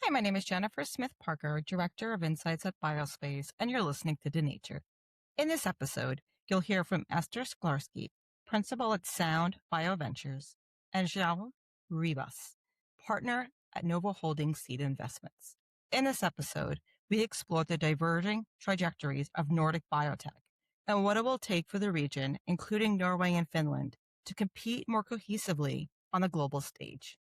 Hi, my name is Jennifer Smith Parker, Director of Insights at Biospace, and you're listening to Denatured. In this episode, you'll hear from Ester Sklarsky, Principal at Sound Bioventures, and João Ribas, Partner at Novo Holdings Seed Investments. In this episode, we explore the diverging trajectories of Nordic biotech and what it will take for the region, including Norway and Finland, to compete more cohesively on the global stage.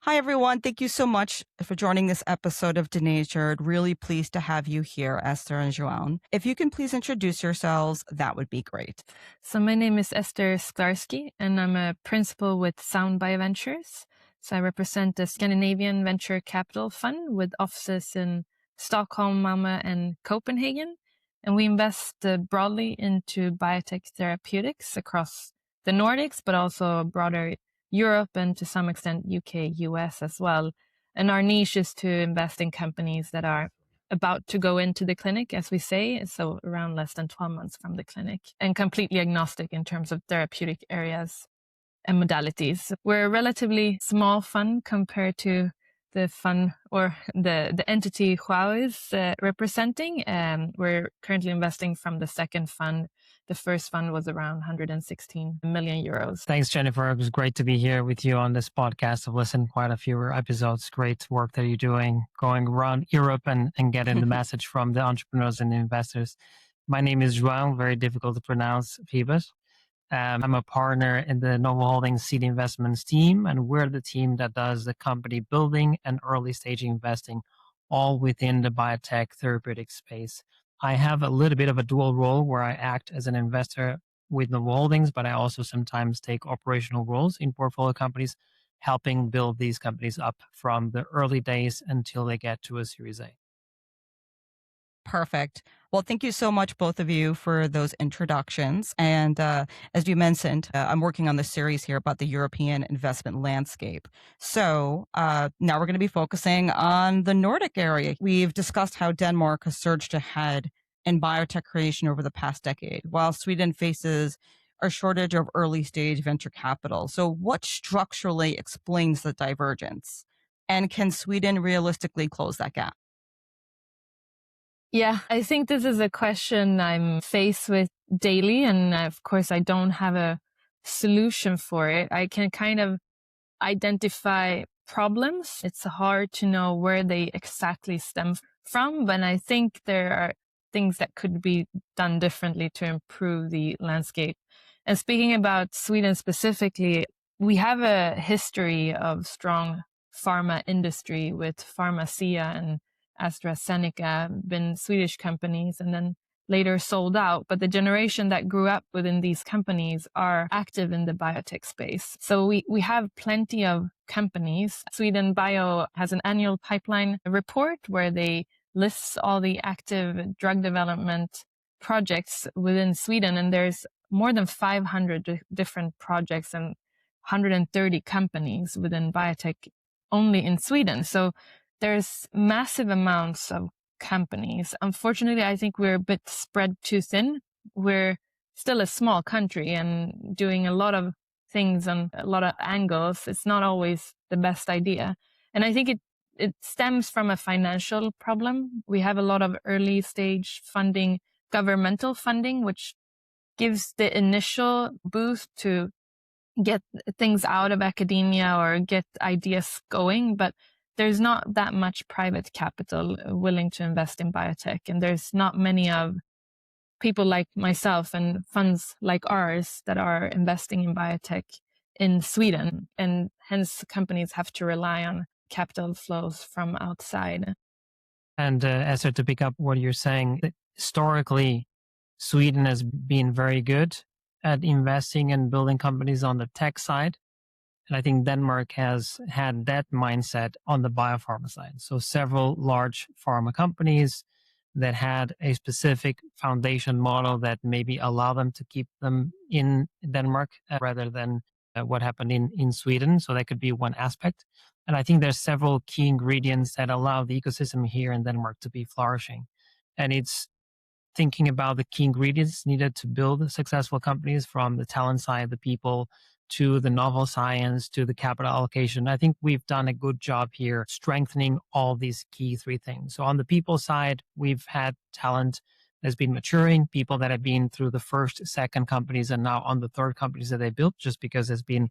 Hi, everyone. Thank you so much for joining this episode of Denatured. Really pleased to have you here, Esther and João. If you can please introduce yourselves, that would be great. So my name is Ester Sklarsky, and I'm a principal with Sound Bioventures. So I represent a Scandinavian venture capital fund with offices in Stockholm, Malmö, and Copenhagen. And we invest broadly into biotech therapeutics across the Nordics, but also broader Europe and to some extent UK, US as well. And our niche is to invest in companies that are about to go into the clinic, as we say, so around less than 12 months from the clinic, and completely agnostic in terms of therapeutic areas and modalities. We're a relatively small fund compared to the fund or the entity João is representing. We're currently investing from the second fund. The first fund was around 116 million euros. Thanks, Jennifer. It was great to be here with you on this podcast. I've listened quite a few episodes. Great work that you're doing, going around Europe and getting the message from the entrepreneurs and the investors. My name is João, very difficult to pronounce, Ribas. I'm a partner in the Novo Holdings Seed Investments team, and we're the team that does the company building and early stage investing, all within the biotech therapeutic space. I have a little bit of a dual role where I act as an investor with Novo Holdings, but I also sometimes take operational roles in portfolio companies, helping build these companies up from the early days until they get to a Series A. Perfect. Well, thank you so much, both of you, for those introductions. And as you mentioned, I'm working on this series here about the European investment landscape. So now we're going to be focusing on the Nordic area. We've discussed how Denmark has surged ahead in biotech creation over the past decade, while Sweden faces a shortage of early stage venture capital. So what structurally explains the divergence? And can Sweden realistically close that gap? Yeah, I think this is a question I'm faced with daily. And of course, I don't have a solution for it. I can kind of identify problems. It's hard to know where they exactly stem from, but I think there are things that could be done differently to improve the landscape. And speaking about Sweden specifically, we have a history of strong pharma industry with Pharmacia and AstraZeneca, been Swedish companies and then later sold out. But the generation that grew up within these companies are active in the biotech space. So we have plenty of companies. Sweden Bio has an annual pipeline report where they list all the active drug development projects within Sweden. And there's more than 500 different projects and 130 companies within biotech only in Sweden. So there's massive amounts of companies. Unfortunately, I think we're a bit spread too thin. We're still a small country and doing a lot of things on a lot of angles. It's not always the best idea. And I think it stems from a financial problem. We have a lot of early stage funding, governmental funding, which gives the initial boost to get things out of academia or get ideas going. But there's not that much private capital willing to invest in biotech. And there's not many of people like myself and funds like ours that are investing in biotech in Sweden. And hence companies have to rely on capital flows from outside. And Esther, to pick up what you're saying, historically, Sweden has been very good at investing and building companies on the tech side. And I think Denmark has had that mindset on the biopharma side. So several large pharma companies that had a specific foundation model that maybe allow them to keep them in Denmark rather than what happened in Sweden. So that could be one aspect. And I think there's several key ingredients that allow the ecosystem here in Denmark to be flourishing. And it's thinking about the key ingredients needed to build successful companies, from the talent side, the people, to the novel science, to the capital allocation. I think we've done a good job here strengthening all these key three things. So on the people side, we've had talent that's been maturing, people that have been through the first, second companies and now on the third companies that they built, just because there's been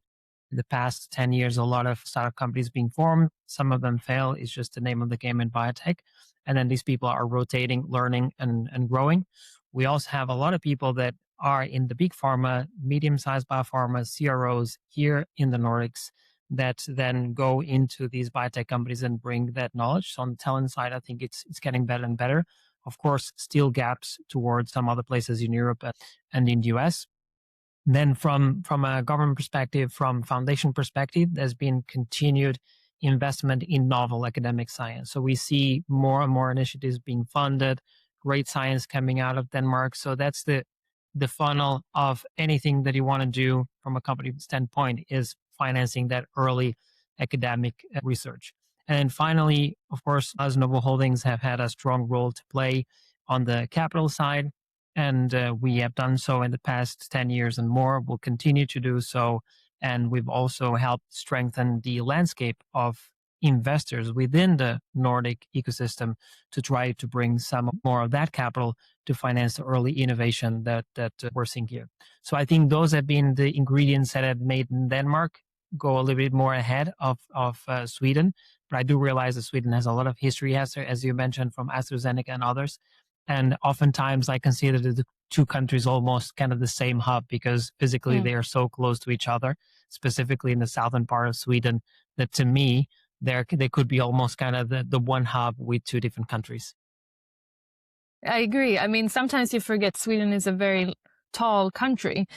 in the past 10 years a lot of startup companies being formed. Some of them fail. It's just the name of the game in biotech. And then these people are rotating, learning, and growing. We also have a lot of people that are in the big pharma, medium-sized biopharma, CROs here in the Nordics that then go into these biotech companies and bring that knowledge. So on the talent side, I think it's getting better and better. Of course, still gaps towards some other places in Europe and in the US. Then from a government perspective, from foundation perspective, there's been continued investment in novel academic science. So we see more and more initiatives being funded, great science coming out of Denmark. So that's the funnel of anything that you want to do from a company standpoint, is financing that early academic research. And then finally, of course, us Novo Holdings have had a strong role to play on the capital side. And we have done so in the past 10 years and more. We'll continue to do so. And we've also helped strengthen the landscape of investors within the Nordic ecosystem to try to bring some more of that capital to finance the early innovation that we're seeing here. So I think those have been the ingredients that have made Denmark go a little bit more ahead of Sweden. But I do realize that Sweden has a lot of history, as you mentioned, from AstraZeneca and others. And oftentimes I consider the two countries almost kind of the same hub, because physically they are so close to each other, specifically in the southern part of Sweden, that to me, they could be almost kind of the one hub with two different countries. I agree. I mean, sometimes you forget Sweden is a very tall country,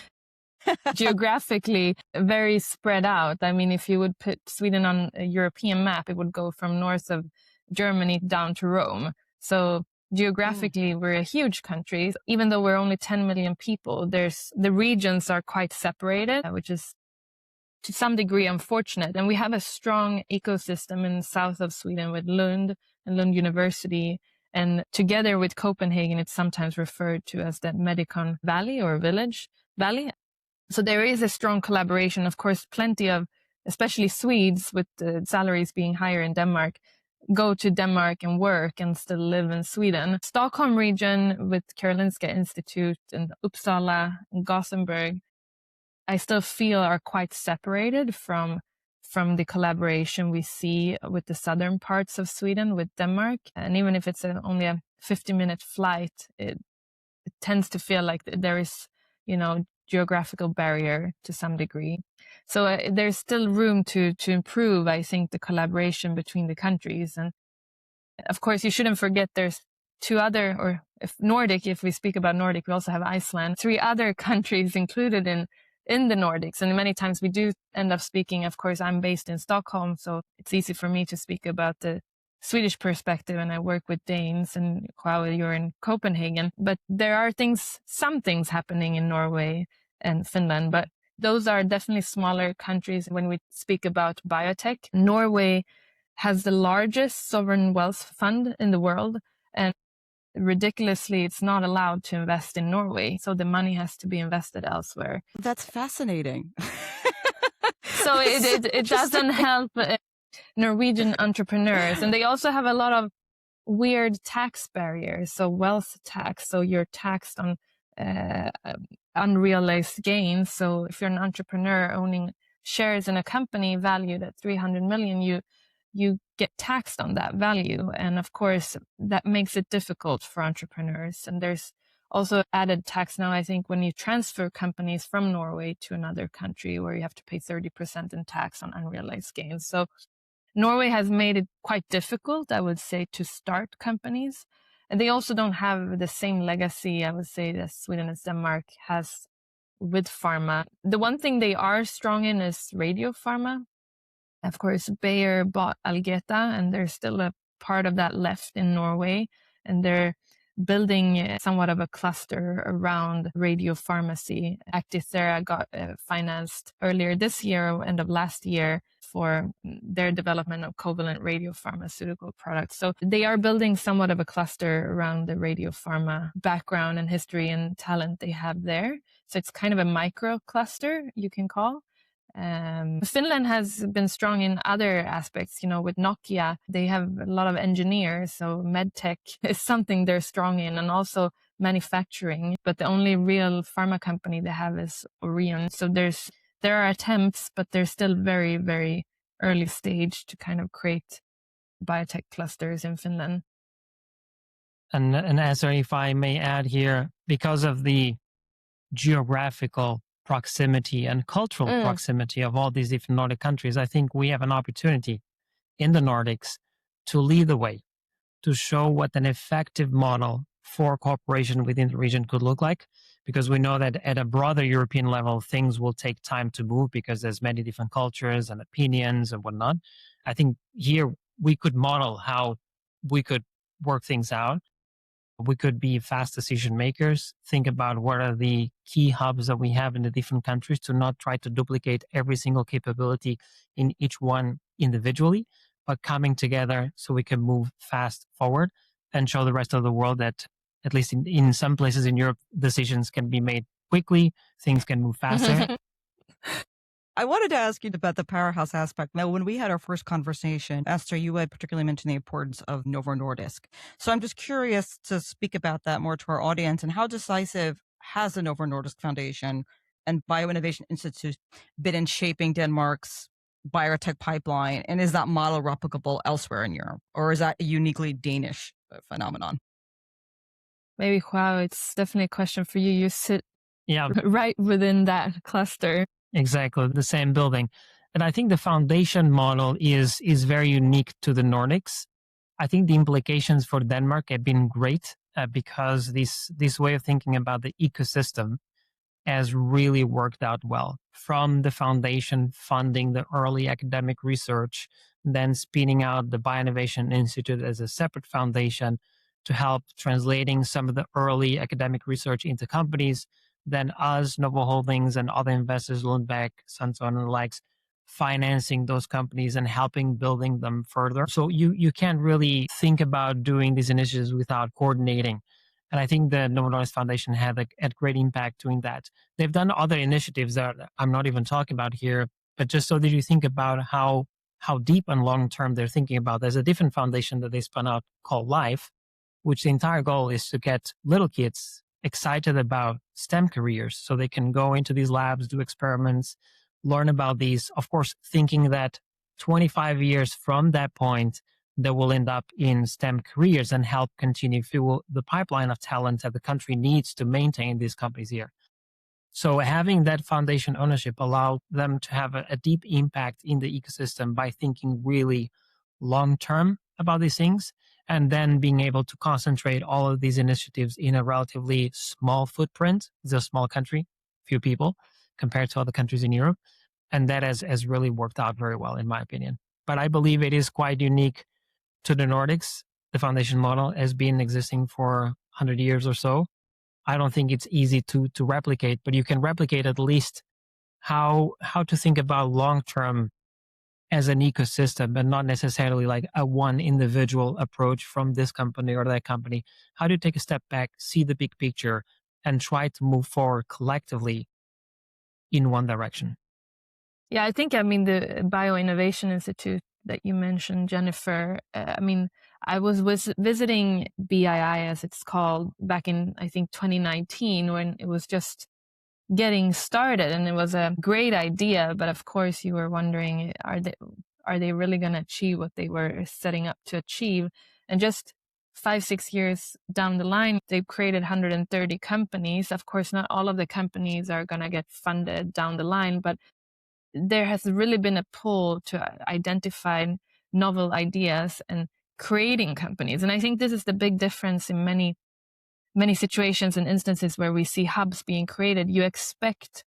geographically very spread out. I mean, if you would put Sweden on a European map, it would go from north of Germany down to Rome. So geographically, we're a huge country. Even though we're only 10 million people, the regions are quite separated, which is to some degree unfortunate. And we have a strong ecosystem in the south of Sweden with Lund and Lund University. And together with Copenhagen, it's sometimes referred to as the Medicon Valley or Village Valley. So there is a strong collaboration. Of course, plenty of, especially Swedes with the salaries being higher in Denmark, go to Denmark and work and still live in Sweden. Stockholm region with Karolinska Institute and Uppsala and Gothenburg, I still feel are quite separated from the collaboration we see with the southern parts of Sweden, with Denmark. And even if it's only a 50-minute flight, it tends to feel like there is, geographical barrier to some degree. So there's still room to improve, I think, the collaboration between the countries. And of course, you shouldn't forget there's two other, or if we speak about Nordic, we also have Iceland, 3 other countries included in the Nordics. And many times we do end up speaking, of course, I'm based in Stockholm, so it's easy for me to speak about the Swedish perspective, and I work with Danes, and João, you're in Copenhagen. But there are some things happening in Norway and Finland, but those are definitely smaller countries. When we speak about biotech, Norway has the largest sovereign wealth fund in the world, and ridiculously, it's not allowed to invest in Norway. So the money has to be invested elsewhere. That's fascinating. So it doesn't help Norwegian entrepreneurs. And they also have a lot of weird tax barriers. So wealth tax. So you're taxed on unrealized gains. So if you're an entrepreneur owning shares in a company valued at 300 million, you get taxed on that value. And of course, that makes it difficult for entrepreneurs. And there's also added tax now, I think, when you transfer companies from Norway to another country, where you have to pay 30% in tax on unrealized gains. So Norway has made it quite difficult, I would say, to start companies. And they also don't have the same legacy, I would say, that Sweden and Denmark has with pharma. The one thing they are strong in is radio pharma. Of course, Bayer bought Algeta, and there's still a part of that left in Norway. And they're building somewhat of a cluster around radiopharmacy. Actithera got financed earlier this year, end of last year, for their development of covalent radiopharmaceutical products. So they are building somewhat of a cluster around the radiopharma background and history and talent they have there. So it's kind of a micro cluster, you can call. Finland has been strong in other aspects. With Nokia, they have a lot of engineers, so medtech is something they're strong in, and also manufacturing. But the only real pharma company they have is Orion. So there are attempts, but they're still very, very early stage to kind of create biotech clusters in Finland. And Ester, if I may add here, because of the geographical proximity and cultural proximity of all these different Nordic countries, I think we have an opportunity in the Nordics to lead the way, to show what an effective model for cooperation within the region could look like, because we know that at a broader European level, things will take time to move because there's many different cultures and opinions and whatnot. I think here we could model how we could work things out. We could be fast decision makers, think about what are the key hubs that we have in the different countries, to not try to duplicate every single capability in each one individually, but coming together so we can move fast forward and show the rest of the world that, at least in some places in Europe, decisions can be made quickly, things can move faster. I wanted to ask you about the powerhouse aspect. Now, when we had our first conversation, Ester, you had particularly mentioned the importance of Novo Nordisk. So I'm just curious to speak about that more to our audience, and how decisive has the Novo Nordisk Foundation and Bioinnovation Institute been in shaping Denmark's biotech pipeline? And is that model replicable elsewhere in Europe, or is that a uniquely Danish phenomenon? Maybe, João, it's definitely a question for you. You sit right within that cluster. Exactly, the same building. And I think the foundation model is very unique to the Nordics. I think the implications for Denmark have been great because this way of thinking about the ecosystem has really worked out well. From the foundation funding the early academic research, then spinning out the Bioinnovation Institute as a separate foundation to help translating some of the early academic research into companies, then us, Novo Holdings, and other investors, Lundbeck, Sanson, and the likes, financing those companies and helping building them further. So you can't really think about doing these initiatives without coordinating. And I think the Novo Nordisk Foundation had a great impact doing that. They've done other initiatives that I'm not even talking about here, but just so that you think about how deep and long term they're thinking about. There's a different foundation that they spun out called Life, which the entire goal is to get little kids excited about STEM careers so they can go into these labs, do experiments, learn about these, of course, thinking that 25 years from that point, they will end up in STEM careers and help continue fuel the pipeline of talent that the country needs to maintain these companies here. So having that foundation ownership allowed them to have a deep impact in the ecosystem by thinking really long-term about these things, and then being able to concentrate all of these initiatives in a relatively small footprint. It's a small country, few people, compared to other countries in Europe. And that has really worked out very well, in my opinion. But I believe it is quite unique to the Nordics. The foundation model has been existing for 100 years or so. I don't think it's easy to replicate, but you can replicate at least how to think about long-term as an ecosystem, but not necessarily like a one individual approach from this company or that company. How do you take a step back, see the big picture, and try to move forward collectively in one direction? Yeah, I think, the Bioinnovation Institute that you mentioned, Jennifer, I was visiting BII, as it's called, back in, I think, 2019, when it was just getting started, and it was a great idea. But of course, you were wondering, are they really going to achieve what they were setting up to achieve? And just 5-6 years down the line, they've created 130 companies. Of course, not all of the companies are going to get funded down the line, but there has really been a pull to identify novel ideas and creating companies. And I think this is the big difference in many situations and instances where we see hubs being created. You expect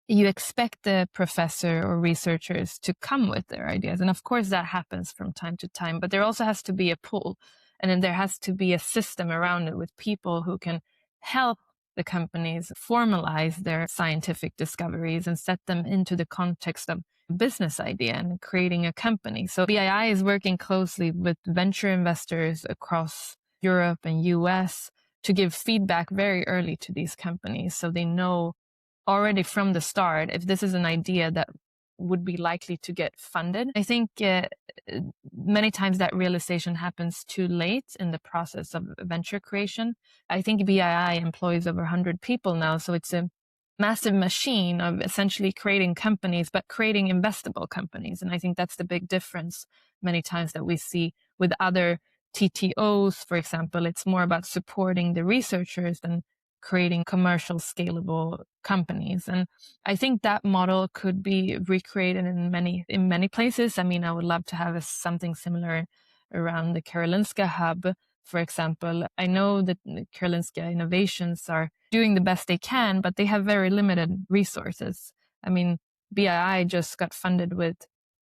the professor or researchers to come with their ideas. And of course that happens from time to time, but there also has to be a pull. And then there has to be a system around it with people who can help the companies formalize their scientific discoveries and set them into the context of business idea and creating a company. So BII is working closely with venture investors across Europe and US to give feedback very early to these companies so they know already from the start if this is an idea that would be likely to get funded. I think many times that realization happens too late in the process of venture creation. I think BII employs over 100 people now, so it's a massive machine of essentially creating companies, but creating investable companies. And I think that's the big difference many times that we see with other TTOs, for example. It's more about supporting the researchers than creating commercial scalable companies. And I think that model could be recreated in many places. I mean, I would love to have something similar around the Karolinska hub, for example. I know that the Karolinska Innovations are doing the best they can, but they have very limited resources. I mean, BII just got funded with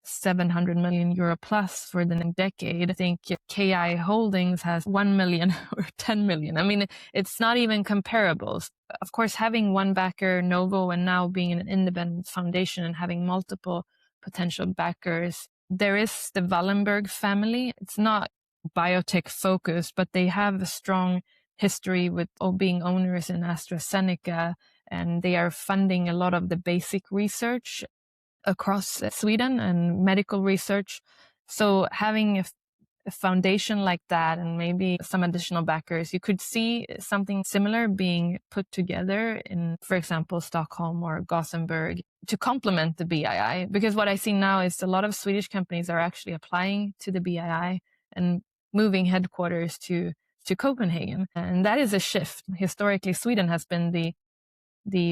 700 million euro plus for the next decade. I think KI Holdings has 1 million or 10 million. I mean, it's not even comparable. Of course, having one backer, Novo, and now being an independent foundation and having multiple potential backers, there is the Wallenberg family. It's not biotech focused, but they have a strong history with being owners in AstraZeneca, and they are funding a lot of the basic research across Sweden and medical research. So having a foundation like that and maybe some additional backers, you could see something similar being put together in, for example, Stockholm or Gothenburg to complement the BII. Because what I see now is a lot of Swedish companies are actually applying to the BII and moving headquarters to Copenhagen. And that is a shift. Historically, Sweden has been the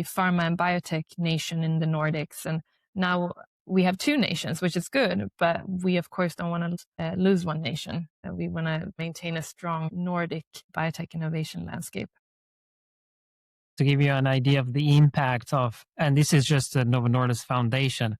pharma and biotech nation in the Nordics. And now we have two nations, which is good, but we, of course, don't want to lose one nation. We want to maintain a strong Nordic biotech innovation landscape. To give you an idea of the impact of, and this is just the Novo Nordisk Foundation,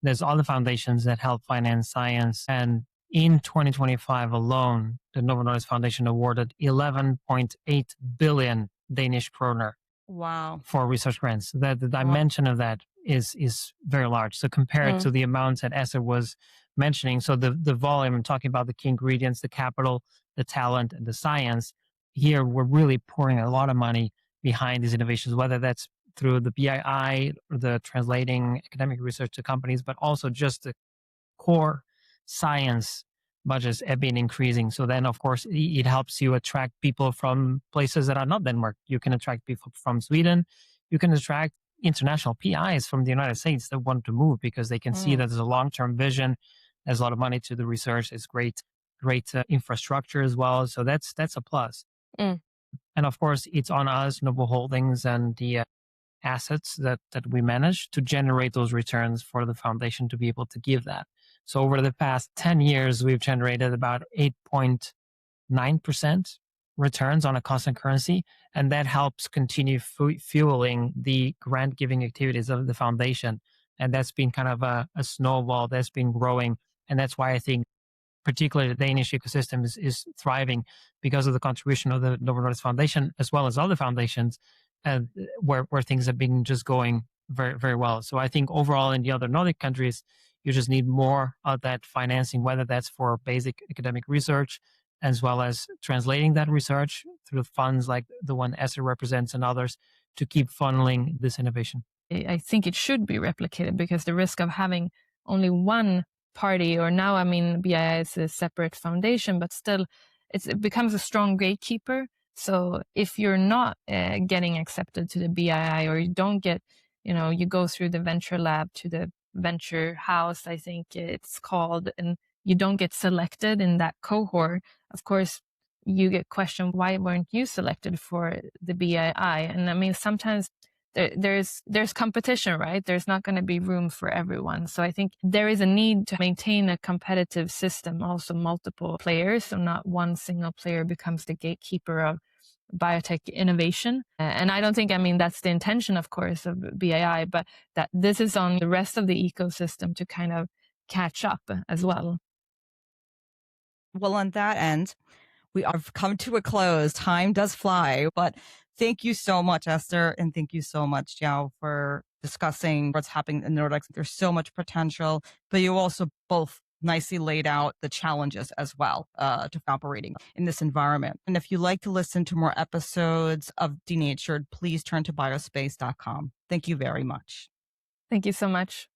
there's other foundations that help finance science. And in 2025 alone, the Novo Nordisk Foundation awarded 11.8 billion Danish kroner. Wow. For research grants. The dimension of that is very large. So compared to the amounts that Ester was mentioning, so the volume, I'm talking about the key ingredients, the capital, the talent, and the science, here we're really pouring a lot of money behind these innovations, whether that's through the BII, or the translating academic research to companies, but also just the core science budgets have been increasing. So then, of course, it helps you attract people from places that are not Denmark. You can attract people from Sweden. You can attract international PIs from the United States that want to move because they can see that there's a long-term vision. There's a lot of money to the research. It's great infrastructure as well. So that's a plus. And of course, it's on us, Novo Holdings, and the assets that we manage to generate those returns for the foundation to be able to give that. So over the past 10 years, we've generated about 8.9% returns on a constant currency, and that helps continue fueling the grant giving activities of the foundation. And that's been kind of a snowball that's been growing. And that's why I think particularly the Danish ecosystem is thriving because of the contribution of the Novo Nordisk Foundation, as well as other foundations, where things have been just going very, very well. So I think overall in the other Nordic countries, you just need more of that financing, whether that's for basic academic research, as well as translating that research through funds like the one Ester represents and others to keep funneling this innovation. I think it should be replicated because the risk of having only one party, or now, I mean, BII is a separate foundation, but still it becomes a strong gatekeeper. So if you're not getting accepted to the BII, or you don't get, you go through the venture lab to the venture house, I think it's called, and you don't get selected in that cohort, of course, you get questioned, why weren't you selected for the BII? And I mean, sometimes there's competition, right? There's not going to be room for everyone. So I think there is a need to maintain a competitive system, also multiple players. So not one single player becomes the gatekeeper of biotech innovation. And I don't think, that's the intention, of course, of BII, but that this is on the rest of the ecosystem to kind of catch up as well. Well, on that end, we have come to a close. Time does fly, but thank you so much, Esther, and thank you so much, João, for discussing what's happening in Nordic. There's so much potential, but you also both nicely laid out the challenges as well to operating in this environment. And if you'd like to listen to more episodes of Denatured, please turn to biospace.com. Thank you very much. Thank you so much.